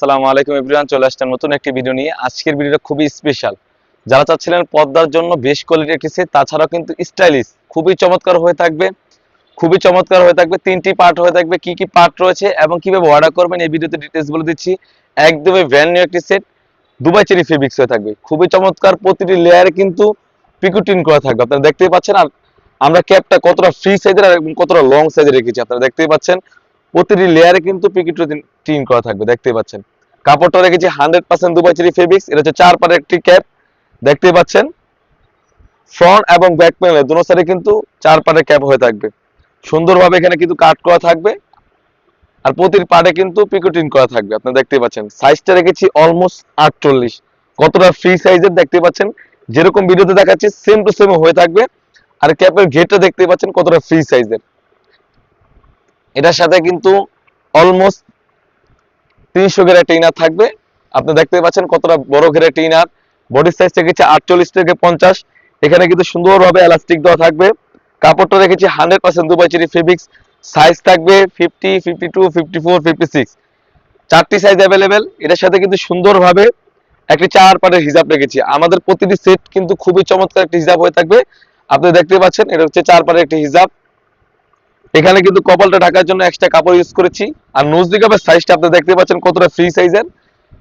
আসসালামু আলাইকুম এভরিওয়ান, চলে আসছেন নতুন একটি ভিডিও নিয়ে। আজকের ভিডিওটা খুবই স্পেশাল। যারা চাচ্ছিলেন পর্দার জন্য বেশ কোয়ালিটির একটি সেট, তাছাড়াও কিন্তু স্টাইলিশ, খুবই চমৎকার হয়ে থাকবে, খুবই চমৎকার হয়ে থাকবে। 3টি পার্ট হয়ে থাকবে। কি কি পার্ট রয়েছে এবং কিভাবে অর্ডার করবেন এই ভিডিওতে ডিটেইলস বলে দিচ্ছি। একদমই ব্র্যান্ড নিউ একটি সেট, দুবাই চেরি ফেব্রিক্স হয়ে থাকবে, খুবই চমৎকার। প্রতিটি লেয়ারে কিন্তু পিকুটিন করা থাকবে, আপনারা দেখতেই পাচ্ছেন। আর আমরা ক্যাপটা কতটা ফ্রি সাইজের আর কতটা লং সাইজের রেখেছি আপনারা দেখতেই পাচ্ছেন। প্রতিটি লেয়ারে কিন্তু পিকুটিন করা থাকবে, দেখতেই পাচ্ছেন। কাপড়টা রেখেছি 100% দুবাই চেরি ফেব্রিক্স। এটা হচ্ছে 4 পাটের একটি ক্যাপ, দেখতেই পাচ্ছেন। ফ্রন্ট এবং ব্যাক প্যানেলে দুটো সাইডে কিন্তু 4 পাটের ক্যাপ হয়ে থাকবে, সুন্দরভাবে এখানে কিন্তু কাট করা থাকবে। আর প্রতিটি পার্টে কিন্তু পিকোটিন করা থাকবে, আপনারা দেখতেই পাচ্ছেন। সাইজটা রেখেছি অলমোস্ট 48, কতটা ফ্রি সাইজের দেখতে পাচ্ছেন। যেরকম ভিডিওতে দেখাচ্ছি সেম টু সেম হয়ে থাকবে। আর ক্যাপের ঘেরটা দেখতে পাচ্ছেন কতটা ফ্রি সাইজের। এটার সাথে কিন্তু অলমোস্ট 300 গ্রেড ইনার থাকবে, আপনি দেখতে পাচ্ছেন কতটা বড় গ্রেড ইনার। বডি সাইজ রেখেছি 48 থেকে 50। এখানে কিন্তু সুন্দরভাবে এলাস্টিক দেওয়া থাকবে। কাপড়টা রেখেছি 100% দুবাই চেরি ফেব্রিক্স। সাইজ থাকবে 50, 52, 54, 56, 4টি সাইজ অ্যাভেলেবেল। এটার সাথে কিন্তু সুন্দরভাবে একটি 4 পাটের হিজাব রেখেছি। আমাদের প্রতিটি সেট কিন্তু খুবই চমৎকার একটি হিজাব হয়ে থাকবে, আপনি দেখতে পাচ্ছেন। এটা হচ্ছে 4 পাটের একটি হিজাব। এখানে কিন্তু কপালটা ঢাকার জন্য এক্সট্রা কাপড় ইউজ করেছি। আর নুজদি কাপের সাইজটা আপনি দেখতে পাচ্ছেন কতটা ফ্রি সাইজের।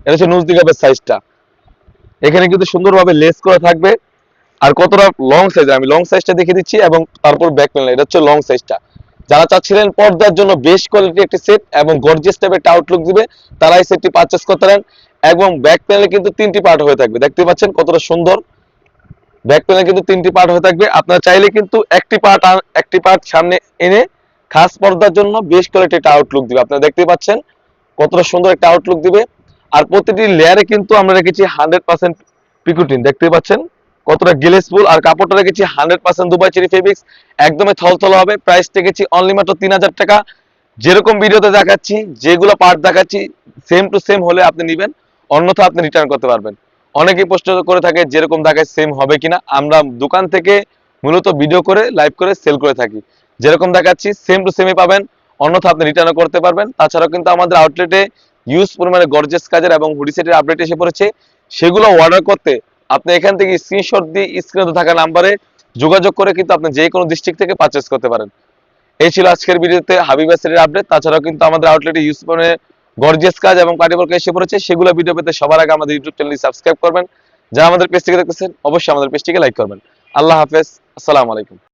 এটা হচ্ছে নুজদি কাপের সাইজটা। এখানে কিন্তু সুন্দরভাবে লেস করা থাকবে। আর কতটা লং সাইজের আমি লং সাইজটা দেখিয়ে দিচ্ছি, এবং তারপর ব্যাক প্যানেল, এটা হচ্ছে লং সাইজটা। যারা চাচ্ছিলেন পর্দার জন্য বেশ কোয়ালিটি একটি সেট এবং গর্জিয়াস টাইপের একটা আউটলুক দিবে, তারা এই সেটটি পারচেজ করতে পারেন। এবং ব্যাক প্যানেলে কিন্তু 3টি পার্ট হয়ে থাকবে, দেখতে পাচ্ছেন কতটা সুন্দর। ব্যাক প্যানেলে কিন্তু 3টি পার্ট হয়ে থাকবে। আপনারা চাইলে কিন্তু একটি পার্ট সামনে এনে খাস পর্দার জন্য বেশ কোয়ালিটি একটা আউটলুক দিবে, আপনারা দেখতে পাচ্ছেন কতটা সুন্দর একটা আউটলুক দিবে। আর প্রতিটি লেয়ারে কিন্তু আমরা রেখেছি 100% পিকুটিন, দেখতে পাচ্ছেন কতটা গ্লেসফুল। আর কাপড়টা রেখেছি 100% দুবাই চেরি ফেব্রিক্স, একদমই থলথল হবে। প্রাইস রেখেছি অনলি মাত্র 3000 টাকা। যেরকম ভিডিওতে দেখাচ্ছি, যেগুলো পার্ট দেখাচ্ছি সেম টু সেম হলে আপনি নেবেন, অন্যথা আপনি রিটার্ন করতে পারবেন। অনেকেই প্রশ্ন করে থাকে যেরকম দেখায় সেম হবে কিনা। আমরা দোকান থেকে মূলত ভিডিও করে লাইভ করে সেল করে থাকি, যেরকম দেখাচ্ছি সেম টু সেমই পাবেন, অন্যথা আপনি রিটার্নও করতে পারবেন। তাছাড়াও কিন্তু আমাদের আউটলেটে ইউজ পরিমাণে গর্জিয়াস কাজের এবং হুডি সেটের আপডেট এসে পড়েছে। সেগুলো অর্ডার করতে আপনি এখান থেকে স্ক্রিনশট দিয়ে স্ক্রিনে থাকা নাম্বারে যোগাযোগ করে কিন্তু আপনি যে কোনো ডিস্ট্রিক্ট থেকে পারচেজ করতে পারেন। এই ছিল আজকের ভিডিওতে হাবিবা সেটের আপডেট। তাছাড়াও কিন্তু আমাদের আউটলেটে ইউজ পরিমাণে গর্জিয়াস কাজ এবং পার্টি ওয়ার্ক এসে পড়েছে। সেগুলো ভিডিও পেতে সবার আগে আমাদের ইউটিউব চ্যানেলটি সাবস্ক্রাইব করবেন। যারা আমাদের পেজটিকে দেখতেছেন অবশ্যই আমাদের পেজটিকে লাইক করবেন। আল্লাহ হাফেজ, আসসালামু আলাইকুম।